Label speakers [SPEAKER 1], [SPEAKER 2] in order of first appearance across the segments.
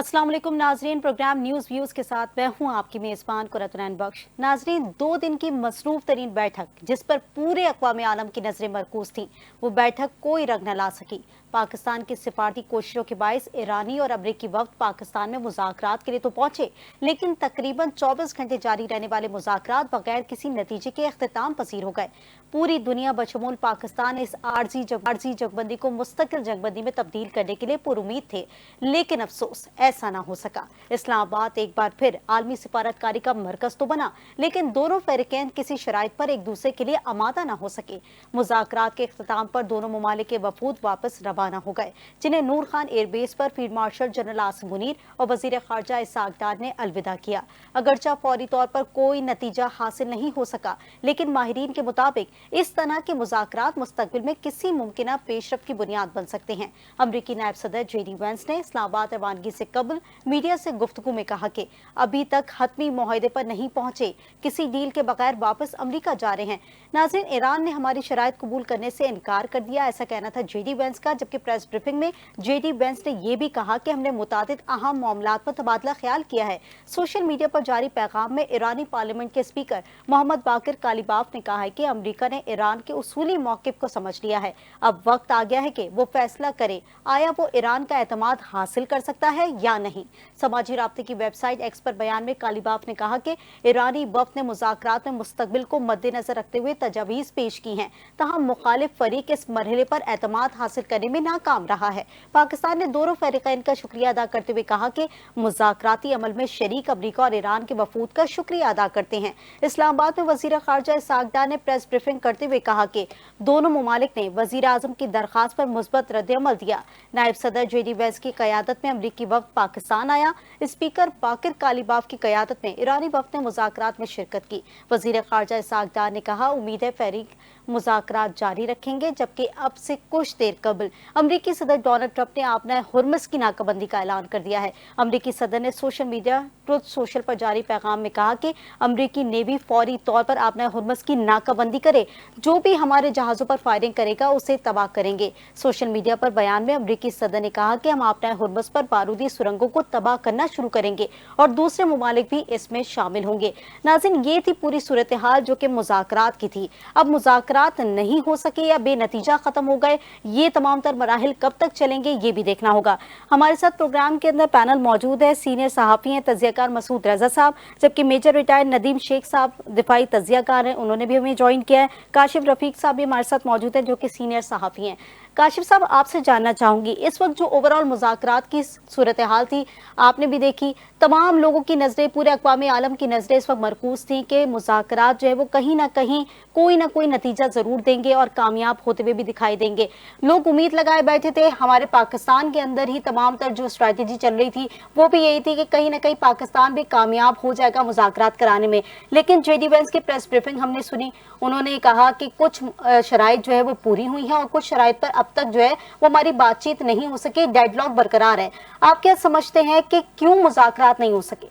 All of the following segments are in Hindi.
[SPEAKER 1] अस्सलाम वालेकुम नाजरीन, प्रोग्राम न्यूज़ व्यूज़ के साथ मैं हूं आपकी मेज़बान कुरतनैन बख्श। नाजरीन, 2 दिन की मसरूफ तरीन बैठक जिस पर पूरे अक़वाम आलम की नज़रें मरकूज थी, वो बैठक कोई रंग न ला सकी। पाकिस्तान की सिफारती कोशिशों के बायस ईरानी और अमरीकी वफ्द पाकिस्तान में मुज़ाकरात के लिए तो पहुंचे, लेकिन तकरीबन 24 घंटे जारी रहने वाले मुज़ाकरात बगैर किसी नतीजे के अख्तिताम पसीर हो गए। पूरी दुनिया बशमूल पाकिस्तान इस आर्जी जंगबंदी को मुस्तकिल जंगबंदी में तब्दील करने के लिए पुरुमीद थे, लेकिन अफसोस ऐसा ना हो सका। इस्लामाबाद एक बार फिर आलमी सिफारतकारी का मरकज तो बना, लेकिन दोनों फरीकैन किसी शराइत पर एक दूसरे के लिए आमादा ना हो सके। मुज़ाकरात के इख्तिताम पर दोनों ममालिक के वफूद वापस रवाना हो गए, जिन्हें नूर खान एयरबेस पर field marshal general Asim Munir और वजीर खारजा इसाक डार ने अलविदा किया। अगरचा फौरी तौर पर कोई नतीजा हासिल नहीं हो सका, लेकिन माहिरीन के मुताबिक इस तरह के मुज़ाकरात मुस्तकबिल में किसी मुमकिन पेशरफ की बुनियाद बन सकते हैं। अमरीकी नायब सदर JD वेंस ने इस्लामाबाद रवानगी से कबल मीडिया से गुफ्तगू में कहा कि अभी तक हतमी मुआहदे पर नहीं पहुंचे, किसी डील के बगैर वापस अमरीका जा रहे हैं। नाज़रीन, ईरान ने हमारी शराइत कबूल करने से इनकार कर दिया, ऐसा कहना था JD वेंस का। जबकि प्रेस ब्रीफिंग में JD वेंस ने यह भी कहा कि हमने मुतादिद अहम मामलात पर तबादला ख्याल किया है। सोशल मीडिया पर जारी पैगाम में ईरानी पार्लियामेंट के स्पीकर मोहम्मद बाकिर कालीबाफ ने कहा है कि अमरीका ने ईरान के उसूली मौक़िफ़ को समझ लिया है। अब वक्त आ गया है कि वो फैसला करे, आया वो ईरान का एतमाद हासिल कर सकता है या नहीं। समाजी राब्ते की वेबसाइट एक्स पर बयान में कालीबाफ ने कहा कि ईरानी वफ्द ने मुज़ाकरात में मुस्तकबिल को मद्देनजर रखते हुए तजावीज़ पेश की हैं, तहम मुखालिफ फरीक इस मरहले पर एतमाद हासिल करने में नाकाम रहा है। पाकिस्तान ने दोनों फरीकैन का शुक्रिया अदा करते हुए कहा कि मुज़ाकराती अमल में शरीक अमरीका और ईरान के वफूद का शुक्रिया अदा करते हैं। इस्लामाबाद में वज़ीर खारजा इसाक डार ने प्रेस ब्रीफिंग करते हुए कहा कि दोनों ममालिक ने वज़ीर आज़म की दरख्वास्त पर मुस्बत रद्द-ए-अमल दिया। नायब सदर JD वेंस की क़यादत में अमरीकी वफ्द पाकिस्तान आया। स्पीकर बाकिर कालीबाफ की क़यादत में ईरानी वफ्द ने मुज़ाकरात में शिरकत की। वज़ीर खारजा इसाक डार ने कहा, उम्मीद है फरीक मुज़ाकरात जारी रखेंगे। जबकि अब से कुछ देर कबल अमरीकी सदर डोनाल्ड ट्रंप ने आपना हुर्मुज़ की नाकाबंदी का ऐलान कर दिया है। अमरीकी सदर ने सोशल मीडिया ट्रुथ सोशल पर जारी पैगाम में कहा कि अमरीकी नेवी फौरी तौर पर आपना हुर्मुज़ की नाकाबंदी करे, जो भी हमारे जहाज़ों पर फायरिंग करेगा उसे तबाह करेंगे। सोशल मीडिया पर बयान में अमरीकी सदर ने कहा कि हम आपना हुर्मुज़ पर बारूदी सुरंगों को तबाह करना शुरू करेंगे और दूसरे ममालिक भी इसमें शामिल होंगे। नाज़रीन, ये थी पूरी सूरत हाल जो कि मुज़ाकरात की थी। अब मुज़ाकरात नहीं हो सके या बेनतीजा खत्म हो गए, ये तमाम तर मराहिल कब तक चलेंगे ये भी देखना होगा। हमारे साथ प्रोग्राम के अंदर पैनल मौजूद है। सीनियर सहाफ़ी हैं तज़ियाकार मसूद रज़ा साहब, जबकि मेजर रिटायर्ड नदीम शेख साहब दिफाई तज़ियाकार हैं, उन्होंने भी हमें ज्वाइन किया है। काशिफ रफ़ीक साहब भी हमारे साथ मौजूद हैं जो कि सीनियर सहाफ़ी हैं। काशिफ साहब, आपसे जानना चाहूंगी, इस वक्त जो ओवरऑल मुज़ाकरात की सूरत हाल थी आपने भी देखी, तमाम लोगों की नज़रें, पूरे अक़वाम आलम की नज़रें इस वक्त मरकूज़ थी कि मुज़ाकरात जो है वो कहीं ना कहीं कोई ना कोई नतीजा ज़रूर देंगे और कामयाब होते हुए भी दिखाई देंगे। लोग उम्मीद लगाए बैठे थे, हमारे पाकिस्तान के अंदर ही तमाम तर जो स्ट्रैटेजी चल रही थी वो भी यही थी कि कहीं ना कहीं पाकिस्तान भी कामयाब हो जाएगा मुज़ाकरात कराने में। लेकिन JD वेंस की प्रेस ब्रीफिंग हमने सुनी, उन्होंने कहा कि कुछ शराइत जो है वो पूरी हुई हैं और कुछ शराइत पर अब तक जो है वो हमारी बातचीत नहीं हो सके, डेडलॉक बरकरार है। आप क्या समझते हैं कि क्यों मुज़ाकरात नहीं हो सके?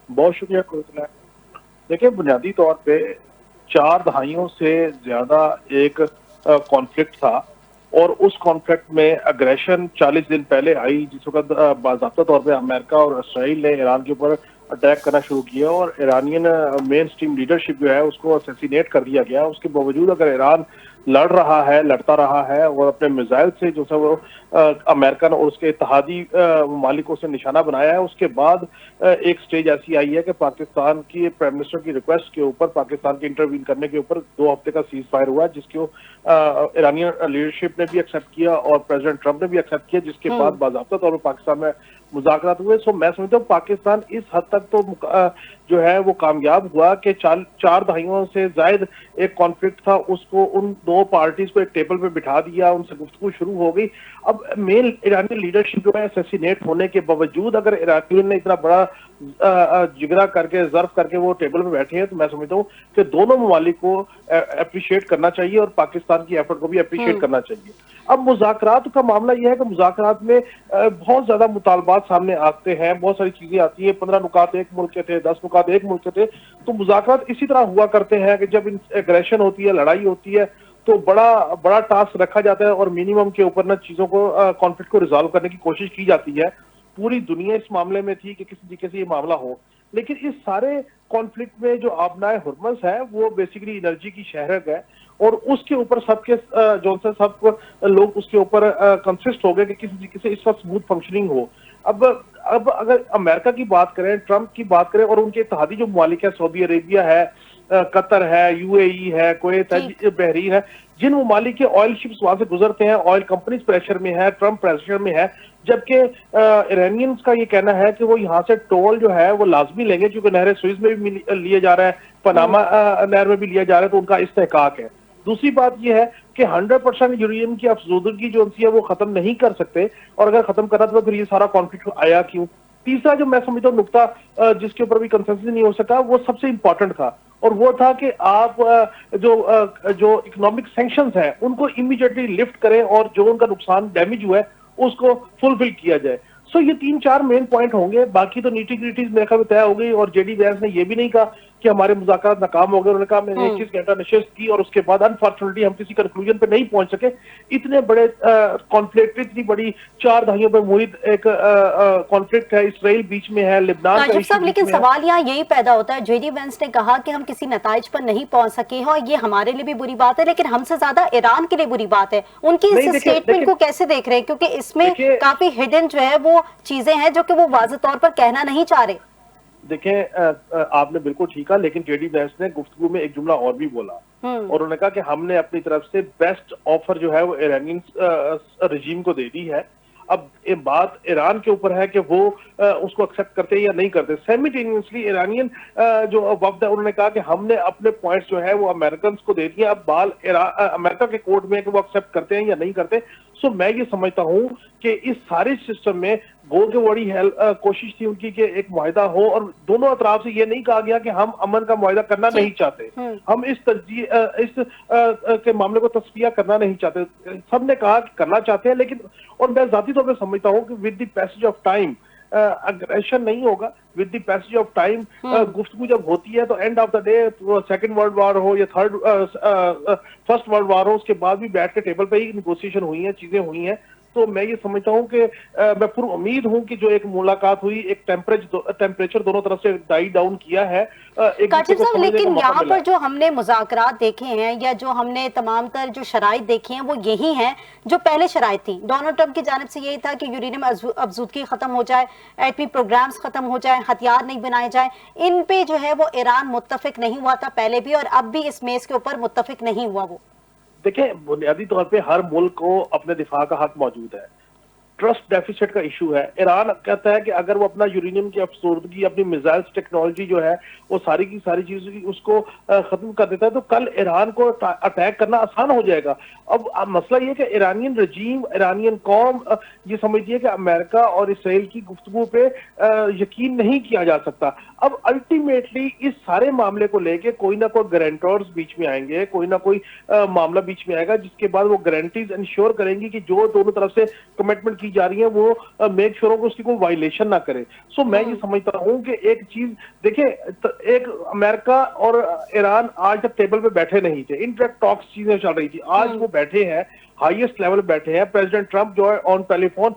[SPEAKER 2] बहुत शुक्रिया कुरतला। देखिए, बुनियादी तौर पे 4 दहाइयों से ज्यादा एक कॉन्फ्लिक्ट था और उस कॉन्फ्लिक्ट में अग्रेशन 40 दिन पहले आई, जिस वक्त बाज़ाब्ता तौर पे अमेरिका और इसराइल ने ईरान के ऊपर अटैक करना शुरू किया और ईरानियन मेन स्ट्रीम लीडरशिप जो है उसको असैसिनेट कर दिया गया। उसके बावजूद अगर ईरान लड़ रहा है, लड़ता रहा है और अपने मिसाइल से जो है वो अमेरिकन और उसके इत्तेहादी ममालिकों से निशाना बनाया है। उसके बाद एक स्टेज ऐसी आई है कि पाकिस्तान की प्राइम मिनिस्टर की रिक्वेस्ट के ऊपर, पाकिस्तान के इंटरवीन करने के ऊपर 2 हफ्ते का सीज फायर हुआ, जिसको ईरानियन लीडरशिप ने भी एक्सेप्ट किया और प्रेसिडेंट ट्रंप ने भी एक्सेप्ट किया, जिसके बाद बाज़ाब्ता तौर पर पाकिस्तान में मुज़ाकरात हुए। सो मैं समझता हूँ पाकिस्तान इस हद तक तो जो है वो कामयाब हुआ कि 4 दहाइयों से जायद एक कॉन्फ्लिक्ट था, उसको उन 2 पार्टीज को एक टेबल पे बिठा दिया, उनसे गुफ्तगू शुरू हो गई। अब मेन ईरानी लीडरशिप जो है असैसिनेट होने के बावजूद अगर ईरानियों ने इतना बड़ा जिगरा करके, ज़र्फ करके वो टेबल पे बैठे हैं, तो मैं समझता हूँ कि दोनों ममालिक को अप्रिशिएट करना चाहिए और पाकिस्तान की एफर्ट को भी अप्रिशिएट करना चाहिए। अब मुज़ाकरात का मामला यह है कि मुज़ाकरात में बहुत ज्यादा मुतालबात सामने आते हैं, बहुत सारी चीजें आती हैं। 15 नुकात एक मुल्क के थे, 10 नुकात एक मुल्क के थे। तो मुज़ाकरात इसी तरह हुआ करते हैं कि जब एग्रेशन होती है, लड़ाई होती है, तो बड़ा टास्क रखा जाता है और मिनिमम के ऊपर ना चीजों को, कॉन्फ्लिक्ट को रिजॉल्व करने की कोशिश की जाती है। पूरी दुनिया इस मामले में थी कि किसी तरीके से ये मामला हो। लेकिन इस सारे कॉन्फ्लिक्ट में जो आबनाए हुर्मुज़ है वो बेसिकली एनर्जी की शहरक है, और उसके ऊपर सबके जो से सब लोग उसके ऊपर कंसिस्ट हो गए कि किसी तरीके से इस वक्त स्मूथ फंक्शनिंग हो। अब अगर अमेरिका की बात करें, ट्रंप की बात करें, और उनके इत्तेहादी जो ममालिक है, सऊदी अरेबिया है, कतर है, यूएई है, कुवैत है, बहरीन है, जिन ममालिक के ऑयल शिप्स वहां से गुजरते हैं, ऑयल कंपनीज प्रेशर में है, ट्रंप प्रेशर में है, जबकि ईरानियंस का ये कहना है कि वो यहाँ से टोल जो है वो लाजमी लेंगे, क्योंकि नहर स्वेज में भी लिया जा रहा है, पनामा नहर में भी लिया जा रहा है, तो उनका इस्तेहकाक है। दूसरी बात यह है कि 100% यूरेनियम की अफजोदगी जो है वो खत्म नहीं कर सकते, और अगर खत्म करा तो फिर ये सारा कॉन्फ्लिक्ट आया क्यों। तीसरा जो मैं समझता हूँ नुकता जिसके ऊपर भी कंसेंसस नहीं हो सका, वो सबसे इंपॉर्टेंट था, और वो था कि आप जो इकोनॉमिक सैंक्शंस हैं उनको इमीडिएटली लिफ्ट करें, और जो उनका नुकसान डैमेज हुआ है उसको फुलफिल किया जाए। सो ये 3-4 मेन पॉइंट होंगे, बाकी तो नीटी ग्रिटीज मेरे ख्याल में तय हो गई। और जेडी वैंस ने ये भी नहीं कहा कि हमारे मुज़ाकरात नाकाम हो गए, उन्होंने कहा मैंने 21 घंटा नशिस्त की और उसके बाद अनफॉर्चुनेटली हम किसी कंक्लूजन पे नहीं पहुंच सके। इतने बड़े कॉन्फ्लिक्ट, इतनी बड़ी 4 दहाइयों पे मुहित एक कॉन्फ्लिक्ट है, इसराइल बीच में है, लिबनान का
[SPEAKER 1] काशिफ
[SPEAKER 2] इशू
[SPEAKER 1] साहब, लेकिन सवाल यहाँ यही पैदा होता है, जेडी वेंस ने कहा कि हम किसी नताइज पर नहीं पहुंच सके हैं, और ये हमारे लिए भी बुरी बात है, लेकिन हमसे ज्यादा ईरान के लिए बुरी बात है। उनकी इस स्टेटमेंट को कैसे देख रहे हैं, क्योंकि इसमें काफी हिडन जो है वो चीजें हैं जो कि वो वाज़ेह तौर पर कहना नहीं चाह रहे।
[SPEAKER 2] देखें, आपने बिल्कुल ठीक कहा, लेकिन जेडी वैंस ने गुफ्तगू में एक जुमला और भी बोला, और उन्होंने कहा कि हमने अपनी तरफ से बेस्ट ऑफर जो है वो ईरानियन रजीम को दे दी है। अब ये बात ईरान के ऊपर है कि वो उसको एक्सेप्ट करते हैं या नहीं करते। साइमल्टेनियसली ईरानियन जो वफ्द है उन्होंने कहा कि हमने अपने पॉइंट्स जो है वो अमेरिकन को दे दिए, अब बाल अमेरिका के कोर्ट में कि वो एक्सेप्ट करते हैं या नहीं करते। सो मैं ये समझता हूं कि इस सारे सिस्टम में गो के बड़ी कोशिश थी उनकी कि एक मुआहिदा हो, और दोनों अतराफ से ये नहीं कहा गया कि हम अमन का मुआहिदा करना नहीं चाहते, हम इस के मामले को तस्फिया करना नहीं चाहते। सबने कहा कि करना चाहते हैं, लेकिन और मैं जाती तौर पर समझता हूं कि with the passage of time aggression नहीं होगा। With the passage of time गुफ्तगू जब होती है तो end of the day second world war हो या फर्स्ट वर्ल्ड वॉर हो, उसके बाद भी बैठ के टेबल पे ही नेगोशिएशन हुई है, चीजें हुई हैं। तो मैं ये समझता हूं कि मैं पूरी उम्मीद हूं कि जो एक मुलाकात हुई, एक टेम्परेचर दोनों तरफ से डाई डाउन किया है।
[SPEAKER 1] काशिफ साहब, लेकिन यहाँ पर जो हमने मुज़ाकरात देखे हैं या जो हमने तमाम तर जो शराइत देखी हैं वो यही हैं जो पहले शराइत थी। डोनाल्ड ट्रंप की जानिब से यही था कि यूरेनियम अफजूदगी खत्म हो जाए, एटमी प्रोग्राम्स खत्म हो जाए, हथियार नहीं बनाए जाए। इन पे जो है वो ईरान मुत्तफिक नहीं हुआ था पहले भी, और अब भी इस मेज के ऊपर मुत्तफिक नहीं हुआ। वो
[SPEAKER 2] देखिए, बुनियादी तौर पे हर मुल्क को अपने दिफा का हक मौजूद है। ट्रस्ट डेफिसिट का इशू है। ईरान कहता है कि अगर वो अपना यूरेनियम की अफसोर्दगी, अपनी मिसाइल्स टेक्नोलॉजी जो है वो सारी की सारी चीजें उसको खत्म कर देता है, तो कल ईरान को अटैक करना आसान हो जाएगा। अब मसला ये कि ईरानियन रजीम, ईरानियन कौम ये समझती है कि अमेरिका और इसराइल की गुफ्तगू पे यकीन नहीं किया जा सकता। अब अल्टीमेटली इस सारे मामले को लेके कोई ना कोई गारंटर्स बीच में आएंगे, कोई ना कोई मामला बीच में आएगा, जिसके बाद वो गारंटीज इंश्योर करेंगी कि जो दोनों तरफ से कमिटमेंट की जा रही है वो मेक श्योर हो कि उसकी कोई वायलेशन ना करे। सो मैं ये समझता हूं कि एक चीज देखिए, एक अमेरिका और ईरान आज तक टेबल पे बैठे नहीं थे, इंटरेक्ट टॉक्स चीजें चल रही थी, आज वो बैठे हैं, हाईएस्ट लेवल बैठे हैं। प्रेसिडेंट ट्रंप जो है ऑन टेलीफोन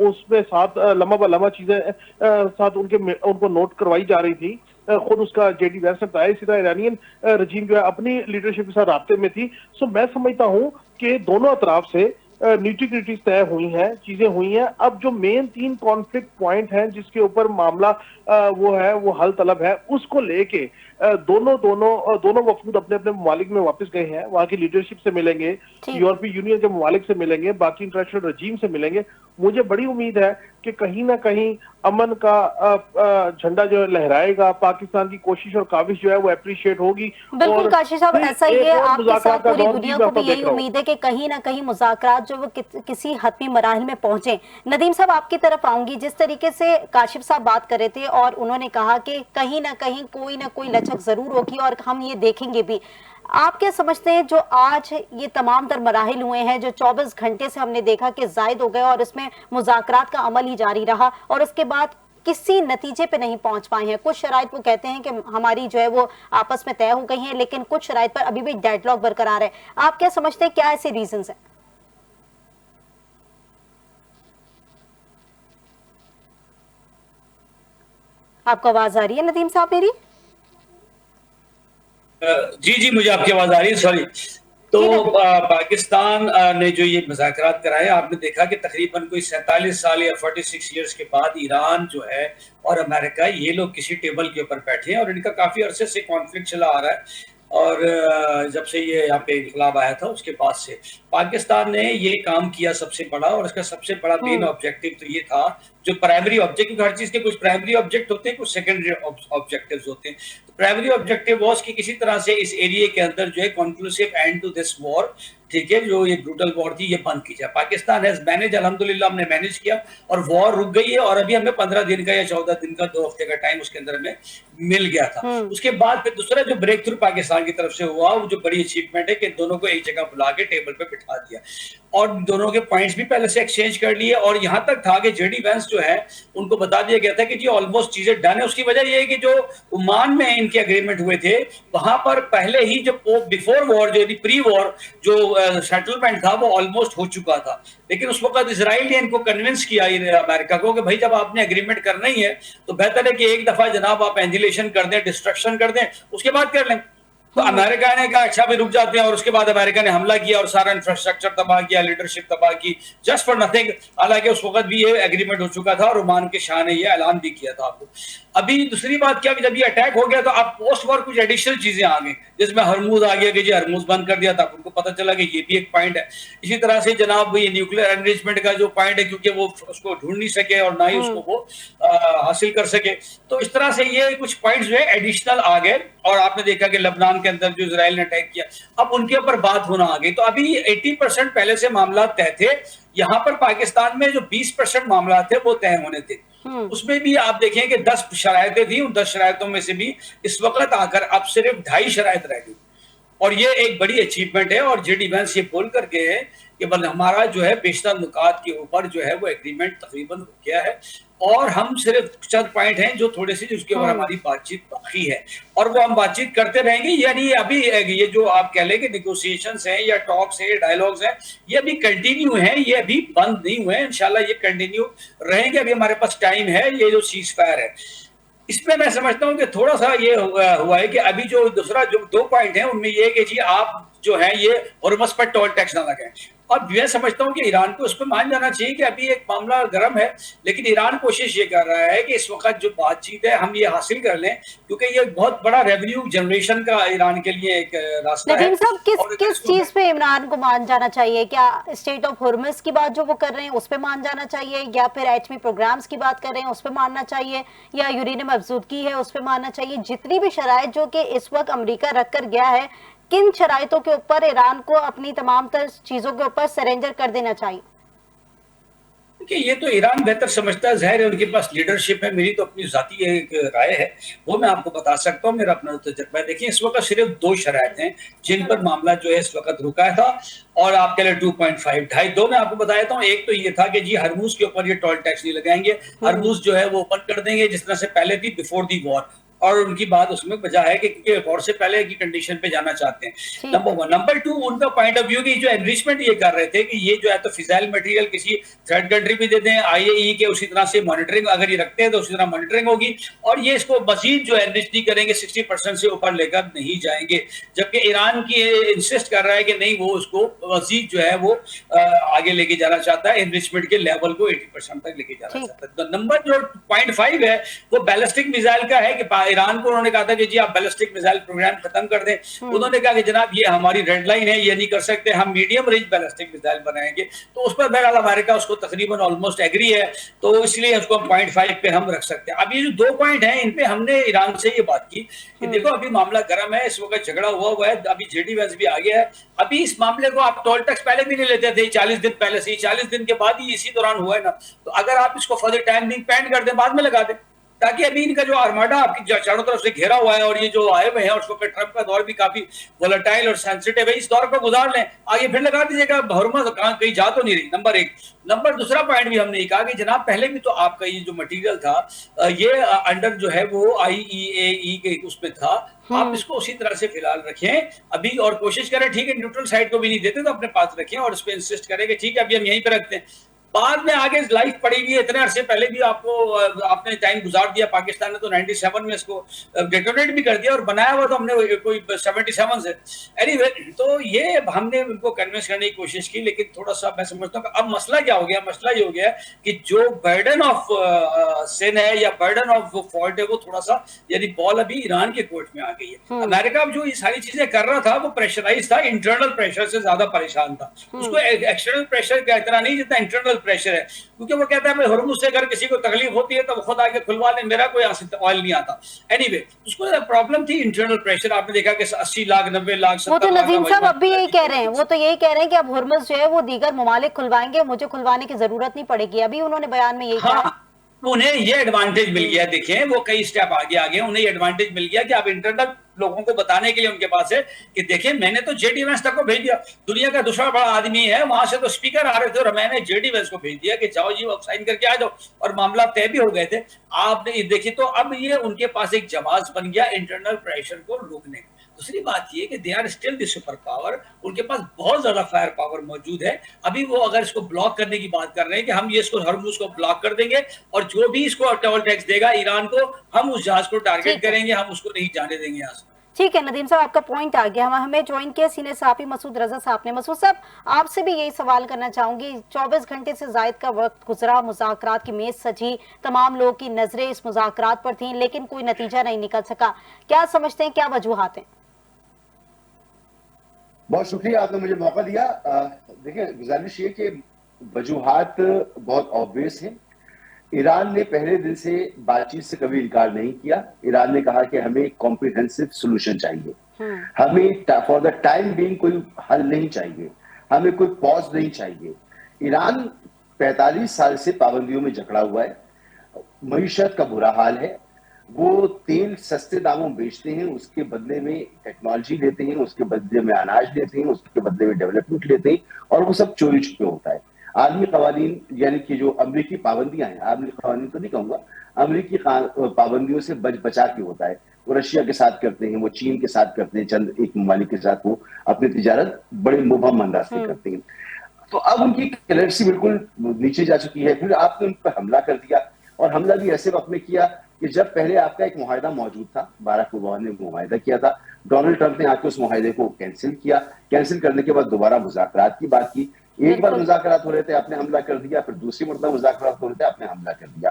[SPEAKER 2] उसमें साथ लम्हा ब लम्हा चीजें साथ उनको नोट करवाई जा रही थी। खुद उसका जेडी वैंस ने बताया, इसी तरह ईरानियन रजीम जो है अपनी लीडरशिप के साथ राब्ते में थी। सो मैं समझता हूं कि दोनों अतराफ से न्यूट्रिग्रिटीज तय हुई हैं, चीजें हुई हैं। अब जो मेन 3 कॉन्फ्लिक्ट पॉइंट हैं जिसके ऊपर मामला वो हल तलब है, उसको लेके दोनों वफूद अपने अपने ममालिक में वापस गए हैं। वहां की लीडरशिप से मिलेंगे, यूरोपीय यूनियन के ममालिक से मिलेंगे, बाकी इंटरनेशनल रजीम से मिलेंगे। मुझे बड़ी उम्मीद है कि कहीं ना कहीं अमन का झंडा जो है लहराएगा, पाकिस्तान की कोशिश और काविश जो है वो अप्रिशिएट होगी।
[SPEAKER 1] बिल्कुल काशिफ साहब, ऐसा ही है, आपके साथ पूरी दुनिया को भी यही उम्मीद है कि कहीं ना कहीं मुज़ाकरात जो वो किसी हतमी मराहिल में पहुंचे। नदीम साहब, आपकी तरफ आऊंगी। जिस तरीके से काशिफ साहब बात कर रहे थे और उन्होंने कहा कि कहीं ना कोई लचक जरूर होगी और हम ये देखेंगे भी, आप क्या समझते हैं जो आज ये तमाम तर मराहिल हुए हैं, जो 24 घंटे से हमने देखा कि जायद हो गए और इसमें मुज़ाकरात का अमल ही जारी रहा और उसके बाद किसी नतीजे पे नहीं पहुंच पाए हैं। कुछ शराइत वो कहते हैं कि हमारी जो है वो आपस में तय हो गई हैं, लेकिन कुछ शराइत पर अभी भी डेडलॉक बरकरार है। आप क्या समझते हैं, क्या ऐसे रीजंस हैं? आपको आवाज आ रही है नदीम साहब मेरी?
[SPEAKER 3] जी जी, मुझे आपकी आवाज आ रही है, सॉरी। तो
[SPEAKER 1] जी नदीम।
[SPEAKER 3] पाकिस्तान ने जो ये मुज़ाकरात कराए, आपने देखा कि तकरीबन कोई 47 साल या 46 इयर्स के बाद ईरान जो है और अमेरिका, ये लोग किसी टेबल के ऊपर बैठे हैं और इनका काफी अरसे से कॉन्फ्लिक्ट चला आ रहा है। और जब से ये यहाँ पे इनकलाब आया था उसके बाद से पाकिस्तान ने ये काम किया सबसे बड़ा, और इसका सबसे बड़ा मेन ऑब्जेक्टिव तो ये था, जो प्राइमरी ऑब्जेक्टिव, हर चीज के कुछ प्राइमरी ऑब्जेक्ट होते हैं, कुछ सेकेंडरी ऑब्जेक्टिव्स होते हैं। तो प्राइमरी ऑब्जेक्टिव वाज कि किसी तरह से इस एरिया के अंदर जो है conclusive end to this war, ठीक है, जो ये ब्रूटल वॉर थी, ये बंद की जाए। पाकिस्तान हैज मैनेज, अल्हम्दुलिल्लाह हमने मैनेज किया और वॉर रुक गई है। और अभी हमें 15 दिन का या 14 दिन का, 2 हफ्ते का टाइम उसके अंदर हमें मिल गया था। उसके बाद फिर दूसरा जो ब्रेक थ्रू पाकिस्तान की तरफ से हुआ, वो जो बड़ी अचीवमेंट है कि दोनों को एक जगह बुला के टेबल पे बिठा दिया और दोनों के पॉइंट्स भी पहले से एक्सचेंज कर लिए। और यहाँ तक था कि जेडी वेंस जो है उनको बता दिया गया था कि जी ऑलमोस्ट चीजें डन है। उसकी वजह यह है कि जो ओमान में इनके एग्रीमेंट हुए थे, वहां पर पहले ही जो बिफोर वॉर, जो प्री वॉर जो सेटलमेंट था, वो ऑलमोस्ट हो चुका था। लेकिन उस वक्त इसराइल ने इनको कन्विंस किया अमेरिका को कि भाई जब आपने एग्रीमेंट करना ही है तो बेहतर है कि एक दफा जनाब आप एनिहिलेशन कर दें, डिस्ट्रक्शन कर दें, उसके बाद कर लें। तो अमेरिका ने कहा अच्छा भी रुक जाते हैं, और उसके बाद अमेरिका ने हमला किया और सारा इंफ्रास्ट्रक्चर तबाह किया, लीडरशिप तबाह की, जस्ट फॉर नथिंग। हालांकि उस वक्त भी ये एग्रीमेंट हो चुका था और ओमान के शाह ने ये ऐलान भी किया था आपको। अभी दूसरी बात क्या, जब ये अटैक हो गया तो अब पोस्ट वॉर कुछ एडिशनल चीजें आ गई, जिसमें हरमुज आ गया कि जी हरमुज बंद कर दिया था, उनको पता चला कि ये भी एक पॉइंट है। इसी तरह से जनाब ये न्यूक्लियर एनरिचमेंट का जो पॉइंट है, क्योंकि वो उसको ढूंढ नहीं सके और ना ही उसको वो हासिल कर सके, तो इस तरह से ये कुछ पॉइंट्स जो है एडिशनल आ गए। और आपने देखा कि लेबनान के अंदर जो इजराइल ने अटैक किया, अब उनके ऊपर बात होना आ गई। तो अभी 80% पहले से मामला तय थे। यहाँ पर पाकिस्तान में जो 20% मामला थे वो तय होने थे। उसमें भी आप देखें कि 10 शरायतें थी, उन 10 शरायतों में से भी इस वक्त आकर अब सिर्फ 2.5 शरायत रह गई। और ये एक बड़ी अचीवमेंट है। और जेडी वेंस ये बोल करके है कि बल हमारा जो है बेशतर नुकात के ऊपर जो है वो एग्रीमेंट तकरीबन हो गया है, और हम सिर्फ चंद पॉइंट हैं जो थोड़े से उसके ऊपर हमारी बातचीत बाकी है, और वो हम बातचीत करते रहेंगे। यानी अभी ये जो आप कह लें कि निगोशिएशंस हैं या टॉक्स हैं, डायलॉग्स हैं, ये अभी कंटिन्यू हैं, ये अभी बंद नहीं हुए हैं। इंशाल्लाह ये कंटिन्यू रहेंगे। अभी हमारे पास टाइम है। ये जो सीज फायर है, इसमें मैं समझता हूं कि थोड़ा सा ये हुआ है कि अभी जो दूसरा जो 2 पॉइंट है उनमें ये कि जी आप जो है ये हॉर्मस पर टोल टैक्स ना लगाएं। और मैं समझता हूं कि ईरान को उस पर मान जाना चाहिए कि अभी एक मामला गर्म है, लेकिन ईरान कोशिश ये कर रहा है कि इस वक्त जो बातचीत है हम ये हासिल कर लें, क्योंकि ये बहुत बड़ा रेवेन्यू जनरेशन का ईरान के लिए एक रास्ता है।
[SPEAKER 1] नदीम साहब, किस चीज पे इमरान को मान जाना चाहिए? क्या स्टेट ऑफ हॉर्मस की बात जो वो कर रहे हैं उस पे मान जाना चाहिए, या फिर एटमी प्रोग्राम्स की बात कर रहे हैं उस पे मानना चाहिए, या यूरेनियम अफजूदगी है उस पे मानना चाहिए? जितनी भी शराइत जो कि इस वक्त अमेरिका रख कर गया है, किन शराइतों के ऊपर ईरान को अपनी तमाम तर चीजों के ऊपर सरेंडर कर देना चाहिए?
[SPEAKER 3] कि ये तो ईरान बेहतर समझता है, जाहिर है उनके पास लीडरशिप है। मेरी तो अपनी जाती एक राय है, वो मैं आपको बता सकता हूँ, मेरा अपना तजर्बा है। देखिए इस वक्त सिर्फ 2 शराइत हैं जिन पर मामला जो है इस वक्त रुका था, और आप कह लें 2.5 2.5 मैं आपको बता देता हूँ। एक तो ये था कि जी हरमुज के ऊपर ये टोल टैक्स नहीं लगाएंगे, हरमुज जो है वो ओपन कर देंगे जिस तरह से पहले थी बिफोर दी वॉर। और उनकी बात उसमें वजह है कि क्योंकि वॉर से पहले की कंडीशन पे जाना चाहते हैं, नंबर 1। नंबर 2, उनका पॉइंट ऑफ व्यू की जो एनरिचमेंट ये कर रहे थे कि ये जो है तो फिजाइल मटेरियल किसी थर्ड कंट्री भी दे दें, आईएई के उसी तरह से मॉनिटरिंग अगर ये रखते हैं तो उसी तरह मॉनिटरिंग होगी, और ये इसको मजीद जो एनरिच नहीं करेंगे, 60% से ऊपर लेकर नहीं जाएंगे। जबकि ईरान की इंसिस्ट कर रहा है कि नहीं, वो उसको मजीद जो है वो आगे लेके जाना चाहता है, एनरिचमेंट के लेवल को 80% तक लेके जाना चाहता है। तो नंबर जो 0.5 है वो बैलिस्टिक मिसाइल का है कि ईरान को उन्होंने कहा था कि जी आप बैलिस्टिक मिसाइल प्रोग्राम खत्म कर दें। उन्होंने कहा कि जनाब ये हमारी रेड लाइन है, ये नहीं कर सकते, हम मीडियम रेंज बैलिस्टिक मिसाइल बनाएंगे। तो उस पर बहरहाल अमेरिका उसको तकरीबन ऑलमोस्ट एग्री है, तो इसलिए उसको 0.5 पे हम रख सकते हैं। अब ये जो 2 पॉइंट हैं इन पे हमने ईरान से ये बात की कि देखो अभी मामला गर्म है, इस वक्त झगड़ा हुआ है, अभी जेडी वेंस भी आ गया है। अभी इस मामले को आप टोल टैक्स पहले भी नहीं लेते थे, 40 दिन पहले से ही, 40 दिन के बाद ही इसी दौरान हुआ है ना। तो अगर आप इसको फर्दर टाइम बिंग पेंड कर दें, बाद में लगा दें, ताकि अभी इनका जो आर्माडा आपकी चारों तरफ से घेरा हुआ है और ये जो आए हुए हैं, उसको ट्रंप का दौर भी काफी वोलेटाइल और सेंसिटिव है, इस दौर को गुजार लें, आगे फिर लगा दीजिएगा। हरमुज कहीं जा तो नहीं रही, नंबर 1। नंबर दूसरा पॉइंट भी हमने कहा कि जनाब पहले भी तो आपका ये जो मटेरियल था ये अंडर जो है वो IAEA के उसमें था, आप इसको उसी तरह से फिलहाल रखें अभी, और कोशिश करें ठीक है न्यूट्रल साइड को भी नहीं देते तो अपने पास रखें, और इस पर इंसिस्ट करें कि ठीक है अभी हम यहीं पे रखते हैं। बाद में आगे लाइफ पड़ेगी, इतने अरसे पहले भी आपने टाइम गुजार दिया। पाकिस्तान ने तो 97 में इसको डेटोनेट भी कर दिया और बनाया हुआ तो हमने कोई 77 से। एनीवे, तो ये हमने उनको कन्विंस करने की कोशिश की, लेकिन थोड़ा सा मैं समझता हूँ अब मसला क्या हो गया, मसला ये हो गया कि जो बर्डन ऑफ सिन है या बर्डन ऑफ फॉल्ट है वो थोड़ा सा, यानी बॉल अभी ईरान के कोर्ट में आ गई है। अमेरिका अब जो ये सारी चीजें कर रहा था वो प्रेशराइज था, इंटरनल प्रेशर से ज्यादा परेशान था। उसको एक्सटर्नल प्रेशर का इतना नहीं जितना इंटरनल प्रेशर है, क्योंकि वो कहता है भाई हुर्मुज से अगर किसी को तकलीफ होती है तो खुद आके खुलवा ले, मेरा कोई ऑयल नहीं आता। एनीवे, उसको प्रॉब्लम थी इंटरनल प्रेशर। आपने देखा कि 80 लाख 90 लाख
[SPEAKER 1] वो तो नदीम साहब अब भी यही कह रहे हैं, वो तो यही कह रहे हैं कि अब हुर्मुज जो है वो दीगर ममालिक खुलवाएंगे, मुझे खुलवाने की जरूरत नहीं पड़ेगी। अभी उन्होंने बयान में यही कहा।
[SPEAKER 3] उन्हें ये एडवांटेज मिल गया, देखें वो कई स्टेप आगे आ गए, उन्हें ये एडवांटेज मिल गया कि अब इंटरनल लोगों को बताने के लिए उनके पास है कि देखें मैंने तो जेडी वेंस तक को भेज दिया, दुनिया का दूसरा बड़ा आदमी है, वहां से तो स्पीकर आ रहे थे और मैंने जेडी वेंस को भेज दिया कि जाओ जी अब साइन करके आ जाओ, और मामला तय भी हो गए थे। आपने देखिए, तो अब ये उनके पास एक जवाब बन गया इंटरनल प्रेशर को रोकने का। दूसरी बात ये कि they are still the super power, उनके पास बहुत ज्यादा फायर पावर मौजूद है। अभी वो अगर इसको ब्लॉक करने की बात कर रहे हैं कि हम ये इसको हरमुज को ब्लॉक कर देंगे और जो भी इसको टोल टैक्स देगा ईरान को, हम उस जहाज को टारगेट करेंगे, हम उसको नहीं जाने देंगे यहाँ से।
[SPEAKER 1] ठीक है नदीम साहब, आपका पॉइंट आ गया। हमें ज्वाइन किया सीनियर सहाफी मसूद रजा साहब ने। मसूद साहब, आपसे भी यही सवाल करना चाहूंगी, 24 घंटे से जायद का वक्त गुजरा, मुज़ाकरात की मेज सजी, तमाम लोगों की नजरें इस मुज़ाकरात पर थीं, लेकिन कोई नतीजा नहीं निकल सका। क्या समझते हैं, क्या वजूहात हैं?
[SPEAKER 4] बहुत शुक्रिया, आपने मुझे मौका दिया। देखिए, गुजारिश ये कि वजूहात बहुत ऑब्वियस हैं। ईरान ने पहले दिन से बातचीत से कभी इनकार नहीं किया। ईरान ने कहा कि हमें कॉम्प्रिहेंसिव सोल्यूशन चाहिए, हमें फॉर द टाइम बीइंग कोई हल नहीं चाहिए, हमें कोई पॉज नहीं चाहिए। ईरान 45 साल से पाबंदियों में जकड़ा हुआ है, मईशत का बुरा हाल है, वो तेल सस्ते दामों में बेचते हैं, उसके बदले में टेक्नोलॉजी लेते हैं, उसके बदले में अनाज लेते हैं, उसके बदले में डेवलपमेंट लेते हैं, और वो सब चोरी छुपे होता है। आलमी कवानीन यानी कि जो अमरीकी पाबंदियां हैं, आलमी कवानीन तो नहीं कहूंगा, अमरीकी पाबंदियों से बचा के होता है। वो रशिया के साथ करते हैं, वो चीन के साथ करते हैं, चंद एक ममालिक के साथ वो अपनी तिजारत बड़े मुबहम अंदाज से करते हैं। तो अब उनकी करेंसी बिल्कुल नीचे जा चुकी है। फिर आपने उन पर हमला कर दिया, और हमला भी ऐसे वक्त में किया कि जब पहले आपका एक मुआहिदा मौजूद था, बाराक ओबामा ने मुआहिदा किया था, डोनाल्ड ट्रंप ने आके उस मुआहिदे को कैंसिल किया। कैंसिल करने के बाद दोबारा मुज़ाकरात की बात की। एक बार मुज़ाकरात हो रहे थे, आपने हमला कर दिया, फिर दूसरी मरतबा मुज़ाकरात हो रहे थे, आपने हमला कर दिया।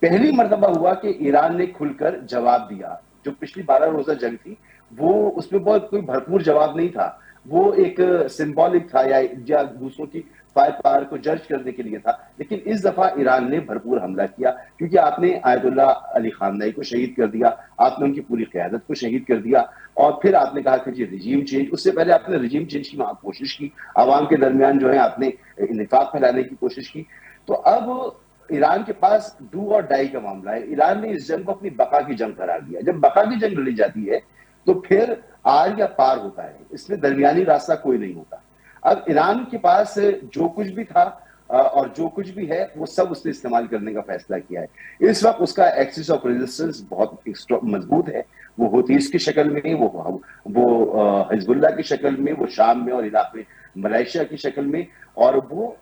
[SPEAKER 4] पहली मरतबा हुआ कि ईरान ने खुलकर जवाब दिया। जो पिछली 12 रोजा जंग थी, वो उसमें बहुत कोई भरपूर जवाब नहीं था, वो एक सिंबॉलिक था या दूसरों की फायर पावर को जज करने के लिए था। लेकिन इस दफा ईरान ने भरपूर हमला किया, क्योंकि आपने आयतुल्लाह अली खामनेई को शहीद कर दिया, आपने उनकी पूरी क़यादत को शहीद कर दिया, और फिर आपने कहा कि जी रिजीम चेंज। उससे पहले आपने रिजीम चेंज की कोशिश की, आवाम के दरमियान जो है आपने निफाक फैलाने की कोशिश की। तो अब ईरान के पास डू और डाई का मामला है। ईरान ने इस जंग को अपनी बका की जंग करार दिया। जब बका की जंग लड़ी जाती है तो फिर आर या पार होता है, इसमें दरमियानी रास्ता कोई नहीं होता। अब ईरान के पास जो कुछ भी था और जो कुछ भी है वो सब उसने इस्तेमाल करने का फैसला किया है। इस वक्त उसका एक्सिस ऑफ रेजिस्टेंस बहुत मजबूत है। वो हूतीस की शक्ल में, वो हिजबुल्लाह की शक्ल में, वो शाम में और इराक में मलेशिया की शक्ल में, और वो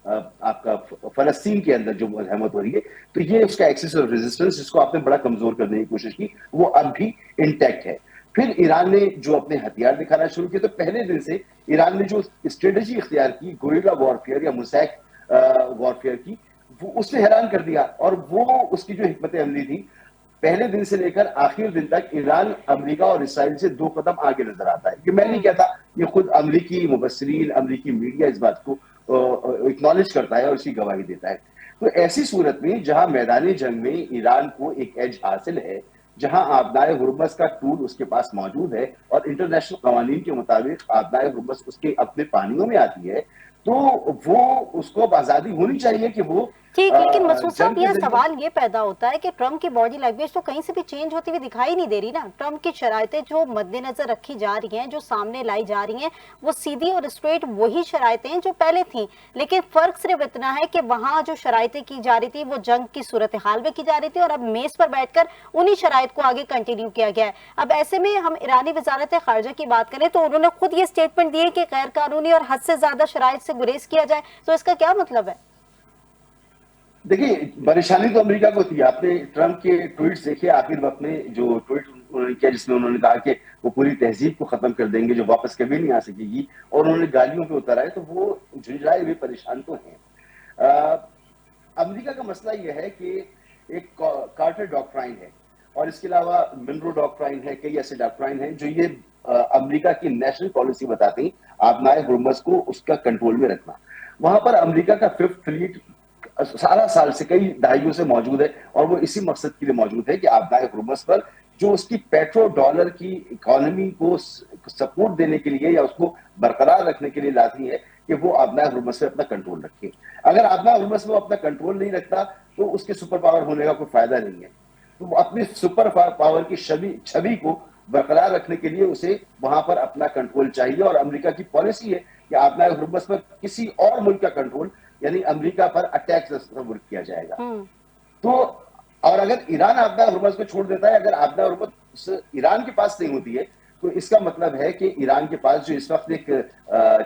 [SPEAKER 4] आपका फलस्तीन के अंदर जो रहमत हो रही है। तो ये उसका एक्सिस ऑफ रेजिस्टेंस, जिसको आपने बड़ा कमजोर करने की कोशिश की, वो अब भी इंटैक्ट है। फिर ईरान ने जो अपने हथियार दिखाना शुरू किए, तो पहले दिन से ईरान ने जो स्ट्रेटेजी इख्तियार की, गोरिल्ला वॉरफेयर या मुसैक वॉरफेयर की, वो उसने हैरान कर दिया। और वो उसकी जो हिकमत अमली थी, पहले दिन से लेकर आखिर दिन तक ईरान अमेरिका और इसराइल से 2 कदम आगे नजर आता है। ये मैं नहीं कहता, ये खुद अमेरिकी मुबस्सिरीन, अमेरिकी मीडिया इस बात को एक्नॉलेज करता है और उसकी गवाही देता है। तो ऐसी सूरत में जहां मैदानी जंग में ईरान को एक एज हासिल है, जहां आबनाए हुर्मस का टूल उसके पास मौजूद है और इंटरनेशनल कवानीन के मुताबिक आबनाए हुर्मस उसके अपने पानियों में आती है, तो वो उसको अब आजादी होनी चाहिए कि वो
[SPEAKER 1] ठीक। लेकिन मसूद साहब, यह सवाल ये पैदा होता है कि ट्रम्प की बॉडी लैंग्वेज तो कहीं से भी चेंज होती हुई दिखाई नहीं दे रही ना। ट्रम्प की शरायतें जो मद्देनजर रखी जा रही हैं, जो सामने लाई जा रही हैं, वो सीधी और स्ट्रेट वही शरायतें हैं जो पहले थी। लेकिन फर्क सिर्फ इतना है कि वहां जो शरायतें की जा रही थी वो जंग की सूरत हाल में की जा रही थी, और अब मेज पर बैठकर उन्हीं शराइत को आगे कंटिन्यू किया गया है। अब ऐसे में हम ईरानी वजारत खारजा की बात करें तो उन्होंने खुद ये स्टेटमेंट दी है कि गैर कानूनी और हद से ज्यादा शराइत से गुरेज किया जाए, तो इसका क्या मतलब है?
[SPEAKER 4] देखिए, परेशानी तो अमेरिका को थी। आपने ट्रंप के ट्वीट्स देखे आखिर वक्त में, जो ट्वीट उन्होंने किया जिसमें उन्होंने कहा कि वो पूरी तहजीब को खत्म कर देंगे जो वापस कभी नहीं आ सकेगी, और उन्होंने गालियों पे उतर आए, तो वो झुंझलाए हुए परेशान तो हैं। अमेरिका का मसला यह है कि एक कार्टर डॉक्ट्राइन है और इसके अलावा मिनरो डॉक्ट्राइन है, कई ऐसे डॉक्ट्राइन हैं जो ये अमेरिका की नेशनल पॉलिसी बताते हैं आबनाए हुर्मुज़ को उसका कंट्रोल में रखना। वहां पर अमेरिका का 5th फ्लीट सारा साल से कई दहाइयों से मौजूद है और वो इसी मकसद के लिए मौजूद है कि आबनाए हुर्मुज़ पर जो उसकी पेट्रो डॉलर की इकोनॉमी को सपोर्ट देने के लिए या उसको बरकरार रखने के लिए लाती है कि वो आबनाए हुर्मुज़ पे अपना कंट्रोल रखे। अगर आबनाए हुर्मुज़ पे अपना कंट्रोल नहीं रखता तो उसके सुपर पावर होने का कोई फायदा नहीं है। तो अपनी सुपर पावर की छवि को बरकरार रखने के लिए उसे वहां पर अपना कंट्रोल चाहिए, और अमेरिका की पॉलिसी है कि आबनाए हुर्मुज़ पर किसी और मुल्क का कंट्रोल यानी अमेरिका पर अटैक तस्वुर किया जाएगा। तो और अगर ईरान आबनाए हुर्मुज़ को छोड़ देता है, अगर आबनाए हुर्मुज़ ईरान के पास नहीं होती है, तो इसका मतलब है कि ईरान के पास जो इस वक्त एक